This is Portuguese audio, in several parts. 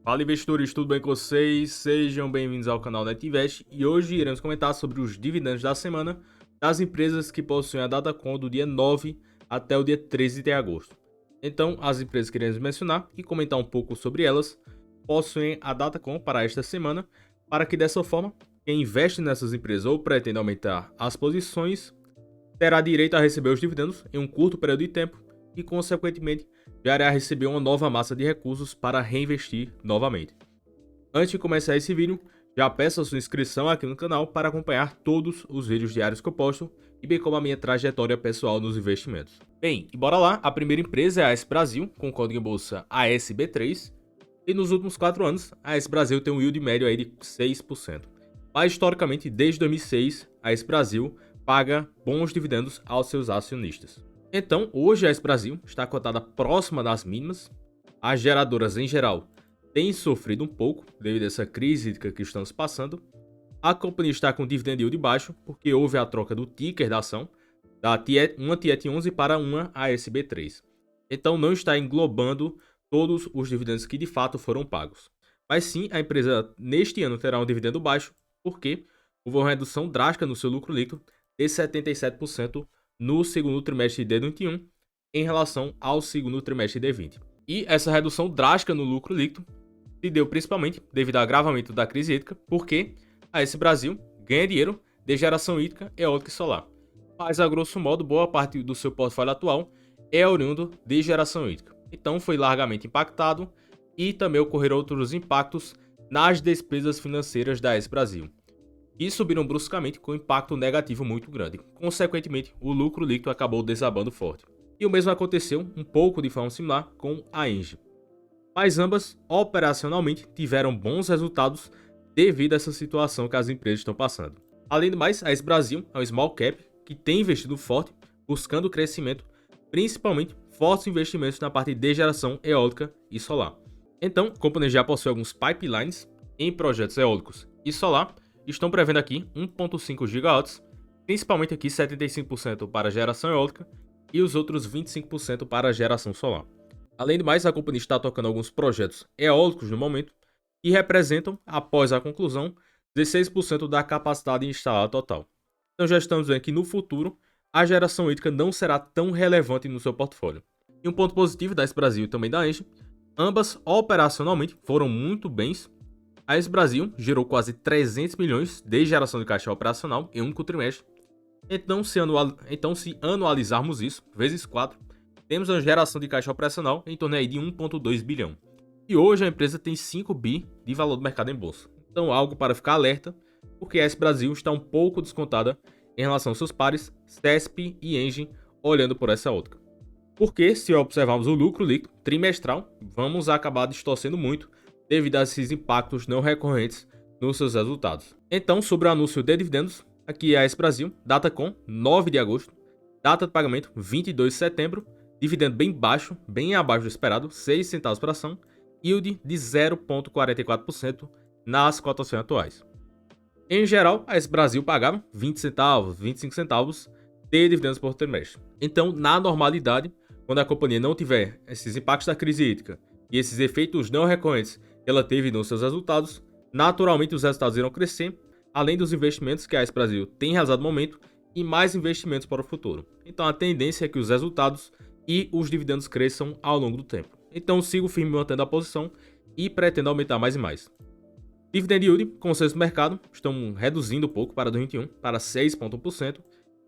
Fala investidores, tudo bem com vocês? Sejam bem-vindos ao canal NetInvest e hoje iremos comentar sobre os dividendos da semana das empresas que possuem a Datacom do dia 9 até o dia 13 de agosto. Então, as empresas que iremos mencionar e comentar um pouco sobre elas possuem a Datacom para esta semana, para que dessa forma, quem investe nessas empresas ou pretende aumentar as posições terá direito a receber os dividendos em um curto período de tempo e, consequentemente, já irá receber uma nova massa de recursos para reinvestir novamente. Antes de começar esse vídeo, já peço a sua inscrição aqui no canal para acompanhar todos os vídeos diários que eu posto e bem como a minha trajetória pessoal nos investimentos. Bem, e bora lá, a primeira empresa é a AS Brasil, com código em bolsa ASB3, e nos últimos 4 anos, a AS Brasil tem um yield médio aí de 6%. Mas historicamente, desde 2006, a AS Brasil paga bons dividendos aos seus acionistas. Então, hoje a AS Brasil está cotada próxima das mínimas. As geradoras, em geral, têm sofrido um pouco devido a essa crise que estamos passando. A companhia está com dividend yield baixo porque houve a troca do ticker da ação, uma TIET11 para uma ASB3. Então, não está englobando todos os dividendos que de fato foram pagos. Mas sim, a empresa neste ano terá um dividendo baixo porque houve uma redução drástica no seu lucro líquido de 77% no segundo trimestre de 2021 em relação ao segundo trimestre de 2020. E essa redução drástica no lucro líquido se deu principalmente devido ao agravamento da crise hídrica, porque a AS Brasil ganha dinheiro de geração hídrica, eólica e solar. Mas, a grosso modo, boa parte do seu portfólio atual é oriundo de geração hídrica. Então, foi largamente impactado e também ocorreram outros impactos nas despesas financeiras da AS Brasil, e subiram bruscamente com um impacto negativo muito grande. Consequentemente, o lucro líquido acabou desabando forte. E o mesmo aconteceu um pouco de forma similar com a Engie. Mas ambas, operacionalmente, tiveram bons resultados devido a essa situação que as empresas estão passando. Além do mais, a AS Brasil é um small cap que tem investido forte, buscando crescimento, principalmente fortes investimentos na parte de geração eólica e solar. Então, a companhia já possui alguns pipelines em projetos eólicos e solar. Estão prevendo aqui 1.5 GW, principalmente aqui 75% para geração eólica e os outros 25% para geração solar. Além do mais, a companhia está tocando alguns projetos eólicos no momento e representam, após a conclusão, 16% da capacidade instalada total. Então já estamos vendo que no futuro a geração hídrica não será tão relevante no seu portfólio. E um ponto positivo da AS Brasil e também da Engie, ambas operacionalmente foram muito bens. A AS Brasil gerou quase 300 milhões de geração de caixa operacional em um único trimestre. Então, se anualizarmos isso, vezes 4, temos uma geração de caixa operacional em torno aí de 1,2 bilhão. E hoje a empresa tem 5 bi de valor do mercado em bolsa. Então, algo para ficar alerta, porque a AS Brasil está um pouco descontada em relação aos seus pares, CESP e Engie, olhando por essa ótica. Porque, se observarmos o lucro líquido trimestral, vamos acabar distorcendo muito devido a esses impactos não recorrentes nos seus resultados. Então, sobre o anúncio de dividendos, aqui é a AS Brasil, data com 9 de agosto, data de pagamento 22 de setembro, dividendo bem baixo, bem abaixo do esperado, 6 centavos por ação, yield de 0,44% nas cotações atuais. Em geral, a AS Brasil pagava 20 centavos, 25 centavos de dividendos por trimestre. Então, na normalidade, quando a companhia não tiver esses impactos da crise hídrica e esses efeitos não recorrentes que ela teve nos seus resultados, naturalmente os resultados irão crescer, além dos investimentos que a AS Brasil tem realizado no momento e mais investimentos para o futuro. Então a tendência é que os resultados e os dividendos cresçam ao longo do tempo. Então sigo firme mantendo a posição e pretendo aumentar mais e mais. Dividend yield, consenso do mercado, estão reduzindo um pouco para 2021 para 6,1%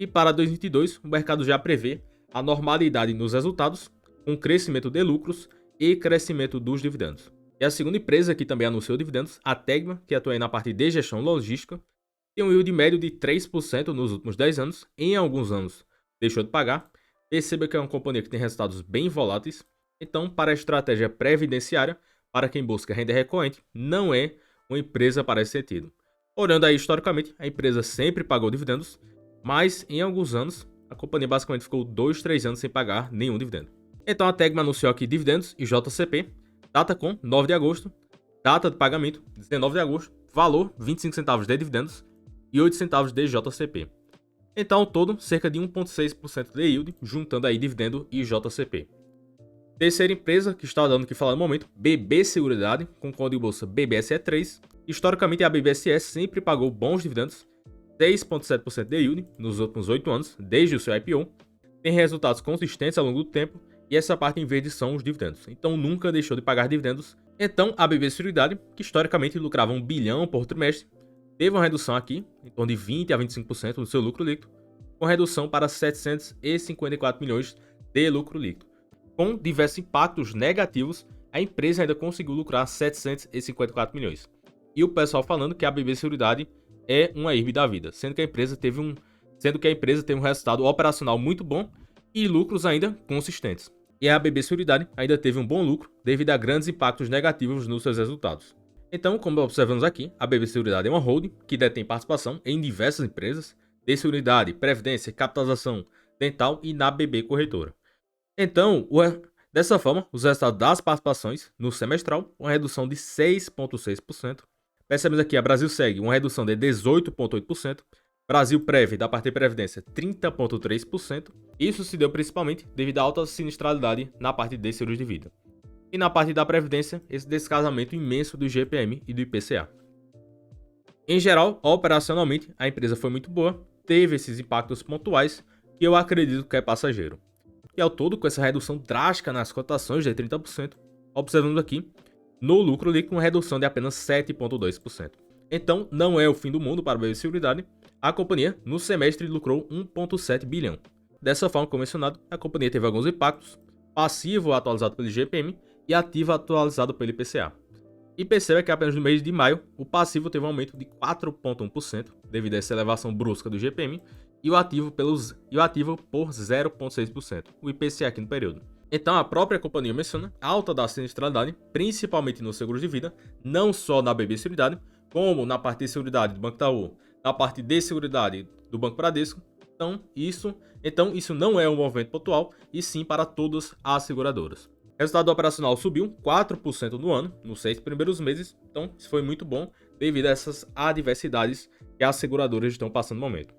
e para 2022 o mercado já prevê a normalidade nos resultados, com crescimento de lucros e crescimento dos dividendos. E a segunda empresa que também anunciou dividendos, a Tegma, que atua na parte de gestão logística, tem um yield médio de 3% nos últimos 10 anos, em alguns anos deixou de pagar. Perceba que é uma companhia que tem resultados bem voláteis, então para a estratégia previdenciária, para quem busca renda recorrente, não é uma empresa para esse sentido. Olhando aí historicamente, a empresa sempre pagou dividendos, mas em alguns anos, a companhia basicamente ficou 2, 3 anos sem pagar nenhum dividendo. Então a Tegma anunciou aqui dividendos e JCP, data com 9 de agosto, data de pagamento 19 de agosto, valor 25 centavos de dividendos e 8 centavos de JCP. Então, ao todo, cerca de 1,6% de yield, juntando aí dividendo e JCP. Terceira empresa que está dando o que falar no momento, BB Seguridade, com código bolsa BBSE3. Historicamente, a BBSE sempre pagou bons dividendos, 6,7% de yield nos últimos 8 anos, desde o seu IPO. Tem resultados consistentes ao longo do tempo, e essa parte em verde são os dividendos. Então nunca deixou de pagar dividendos. Então a BB Seguridade, que historicamente lucrava 1 bilhão por trimestre, teve uma redução aqui, em torno de 20 a 25% do seu lucro líquido, com redução para 754 milhões de lucro líquido. Com diversos impactos negativos, a empresa ainda conseguiu lucrar 754 milhões. E o pessoal falando que a BB Seguridade é uma IRB da vida, sendo que a empresa teve um resultado operacional muito bom e lucros ainda consistentes. E a BB Seguridade ainda teve um bom lucro devido a grandes impactos negativos nos seus resultados. Então, como observamos aqui, a BB Seguridade é uma holding que detém participação em diversas empresas de seguridade, previdência, capitalização dental e na BB Corretora. Então, dessa forma, os resultados das participações no semestral, uma redução de 6,6%. Percebemos aqui a Brasil Seg, uma redução de 18,8%. Brasil Prev, da parte de Previdência, 30,3%. Isso se deu principalmente devido à alta sinistralidade na parte de seguros de vida. E na parte da Previdência, esse descasamento imenso do IGPM e do IPCA. Em geral, operacionalmente, a empresa foi muito boa, teve esses impactos pontuais que eu acredito que é passageiro. E ao todo, com essa redução drástica nas cotações de 30%, observamos aqui, no lucro líquido, uma redução de apenas 7,2%. Então, não é o fim do mundo para a BB Seguridade. A companhia, no semestre, lucrou 1,7 bilhão. Dessa forma, como mencionado, a companhia teve alguns impactos, passivo atualizado pelo IGPM e ativo atualizado pelo IPCA. E perceba que apenas no mês de maio, o passivo teve um aumento de 4,1% devido a essa elevação brusca do IGPM e o ativo por 0,6%, o IPCA aqui no período. Então a própria companhia menciona a alta da sinistralidade, principalmente nos seguros de vida, não só na BB Seguridade, como na parte de seguridade do Banco Itaú, na parte de seguridade do Banco Bradesco. Então isso não é um movimento pontual, e sim para todas as seguradoras. O resultado operacional subiu 4% no ano, nos 6 primeiros meses, então isso foi muito bom devido a essas adversidades que as seguradoras estão passando no momento.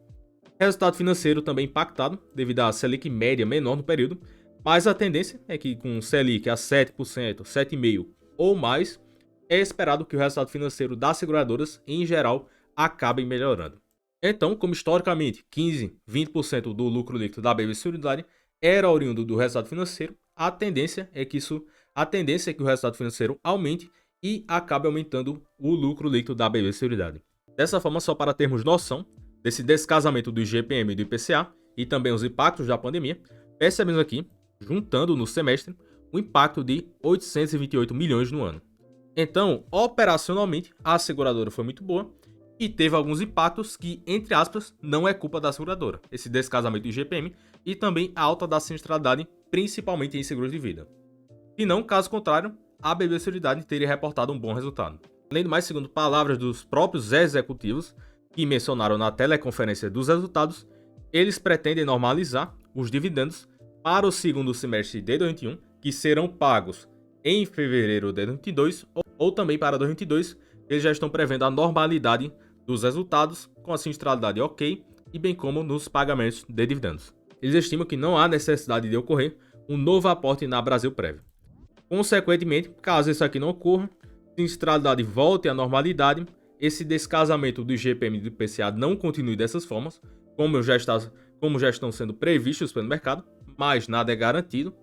Resultado financeiro também impactado devido à Selic média menor no período, mas a tendência é que com Selic a 7%, 7,5% ou mais, é esperado que o resultado financeiro das seguradoras, em geral, acabe melhorando. Então, como historicamente 15, 20% do lucro líquido da BB Seguridade era oriundo do resultado financeiro, a tendência é que o resultado financeiro aumente e acabe aumentando o lucro líquido da BB Seguridade. Dessa forma, só para termos noção desse descasamento do IGPM e do IPCA e também os impactos da pandemia, percebemos aqui, juntando no semestre, um impacto de 828 milhões no ano. Então, operacionalmente, a seguradora foi muito boa e teve alguns impactos que, entre aspas, não é culpa da seguradora. Esse descasamento do IGPM e também a alta da sinistralidade, principalmente em seguros de vida. Se não, caso contrário, a BB Seguridade teria reportado um bom resultado. Além do mais, segundo palavras dos próprios executivos que mencionaram na teleconferência dos resultados, eles pretendem normalizar os dividendos para o segundo semestre de 2021, que serão pagos em fevereiro de 2022, ou também para 2022, eles já estão prevendo a normalidade dos resultados com a sinistralidade ok e bem como nos pagamentos de dividendos. Eles estimam que não há necessidade de ocorrer um novo aporte na Brasil Prev. Consequentemente, caso isso aqui não ocorra, a sinistralidade volte à normalidade, esse descasamento do IGPM e do IPCA não continue dessas formas, como já estão sendo previstos pelo mercado, mas nada é garantido.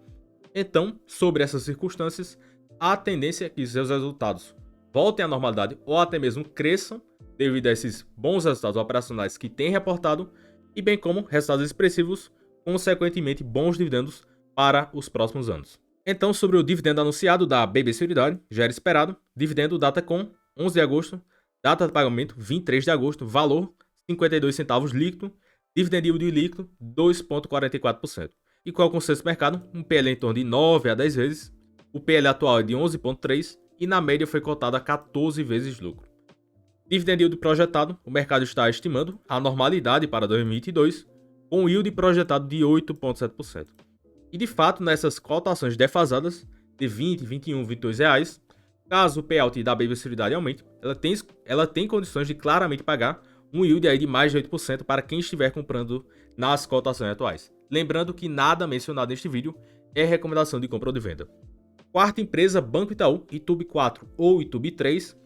Então, sobre essas circunstâncias, a tendência é que seus resultados voltem à normalidade ou até mesmo cresçam devido a esses bons resultados operacionais que têm reportado e bem como resultados expressivos, consequentemente bons dividendos para os próximos anos. Então, sobre o dividendo anunciado da BB Seguridade, já era esperado, dividendo data com 11 de agosto, data de pagamento 23 de agosto, valor 52 centavos líquido, dividend yield líquido 2,44%. E qual é o consenso do mercado? Um PL em torno de 9 a 10 vezes, o PL atual é de 11,3 e na média foi cotado a 14 vezes lucro. Dividend yield projetado, o mercado está estimando a normalidade para 2022, com um yield projetado de 8,7%. E de fato, nessas cotações defasadas de 20, 21, 22 reais, caso o payout da BB Seguridade aumente, ela tem condições de claramente pagar um yield aí de mais de 8% para quem estiver comprando nas cotações atuais. Lembrando que nada mencionado neste vídeo é recomendação de compra ou de venda. Quarta empresa, Banco Itaú, ITUB 4 ou ITUB 3,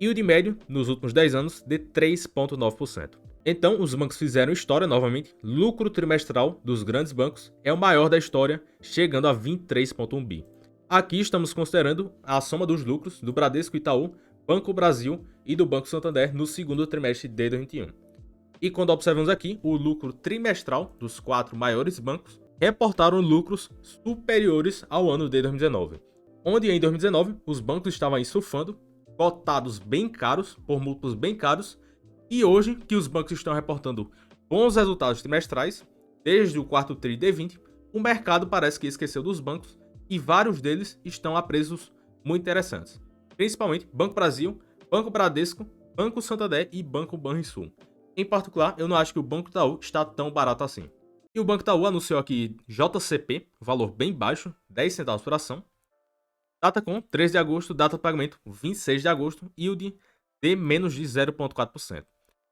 e o de médio, nos últimos 10 anos, de 3,9%. Então, os bancos fizeram história novamente. Lucro trimestral dos grandes bancos é o maior da história, chegando a 23,1 bi. Aqui estamos considerando a soma dos lucros do Bradesco Itaú, Banco Brasil e do Banco Santander no segundo trimestre de 2021. E quando observamos aqui o lucro trimestral dos 4 maiores bancos, reportaram lucros superiores ao ano de 2019, onde em 2019 os bancos estavam aí surfando, cotados bem caros, por múltiplos bem caros, e hoje que os bancos estão reportando bons resultados trimestrais, desde o quarto tri de 20, o mercado parece que esqueceu dos bancos e vários deles estão a preços muito interessantes, principalmente Banco Brasil, Banco Bradesco, Banco Santander e Banco Banrisul. Em particular, eu não acho que o Banco Itaú está tão barato assim. E o Banco Itaú anunciou aqui JCP, valor bem baixo, 10 centavos por ação. Data com 13 de agosto, data de pagamento 26 de agosto, yield de menos de 0,4%.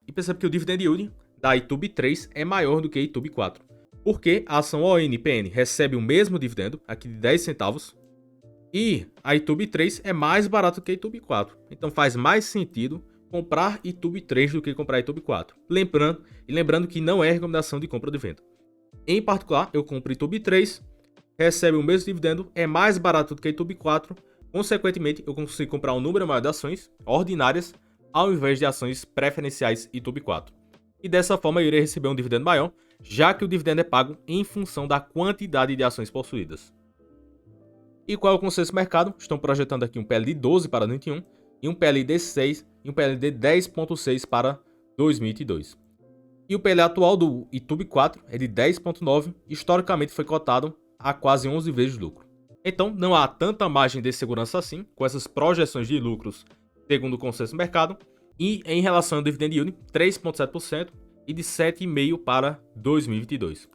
E percebe que o dividend yield da ITUB 3 é maior do que a ITUB 4, porque a ação ONPN recebe o mesmo dividendo, aqui de 10 centavos, e a ITUB 3 é mais barato que a ITUB 4. Então faz mais sentido comprar ITUB 3 do que comprar ITUB 4. Lembrando que não é recomendação de compra ou de venda. Em particular, eu compro ITUB 3, recebe o mesmo dividendo, é mais barato do que ITUB 4, consequentemente eu consigo comprar um número maior de ações ordinárias ao invés de ações preferenciais ITUB 4. E dessa forma eu irei receber um dividendo maior, já que o dividendo é pago em função da quantidade de ações possuídas. E qual é o consenso mercado? Estão projetando aqui um PL de 12 para 2021 e um PL de 6 e um PL de 10,6 para 2022. E o PL atual do ITUB 4 é de 10,9, historicamente foi cotado a quase 11 vezes lucro. Então não há tanta margem de segurança assim, com essas projeções de lucros segundo o consenso mercado, e em relação ao dividend yield, 3,7% e de 7,5% para 2022.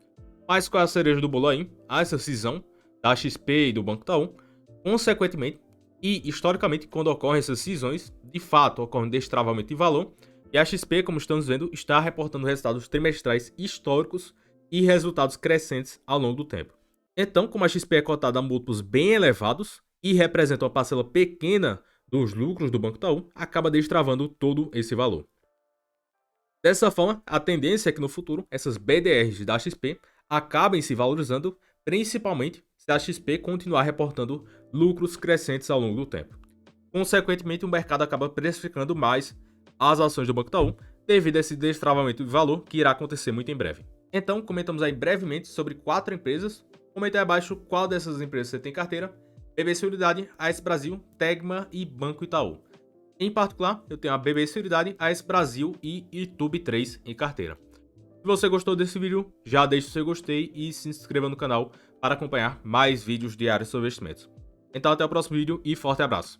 Mas qual é a cereja do bolo aí? Essa cisão da XP e do Banco Itaú, consequentemente, e historicamente, quando ocorrem essas cisões, de fato ocorre um destravamento de valor, e a XP, como estamos vendo, está reportando resultados trimestrais históricos e resultados crescentes ao longo do tempo. Então, como a XP é cotada a múltiplos bem elevados e representa uma parcela pequena dos lucros do Banco Itaú, acaba destravando todo esse valor. Dessa forma, a tendência é que no futuro essas BDRs da XP acabem se valorizando, principalmente se a XP continuar reportando lucros crescentes ao longo do tempo. Consequentemente, o mercado acaba precificando mais as ações do Banco Itaú devido a esse destravamento de valor que irá acontecer muito em breve. Então, comentamos aí brevemente sobre 4 empresas. Comente aí abaixo qual dessas empresas você tem carteira: BB Seguridade, AS Brasil, Tegma e Banco Itaú. Em particular, eu tenho a BB Seguridade, AS Brasil e ITUB 3 em carteira. Se você gostou desse vídeo, já deixe o seu gostei e se inscreva no canal para acompanhar mais vídeos diários sobre investimentos. Então até o próximo vídeo e forte abraço!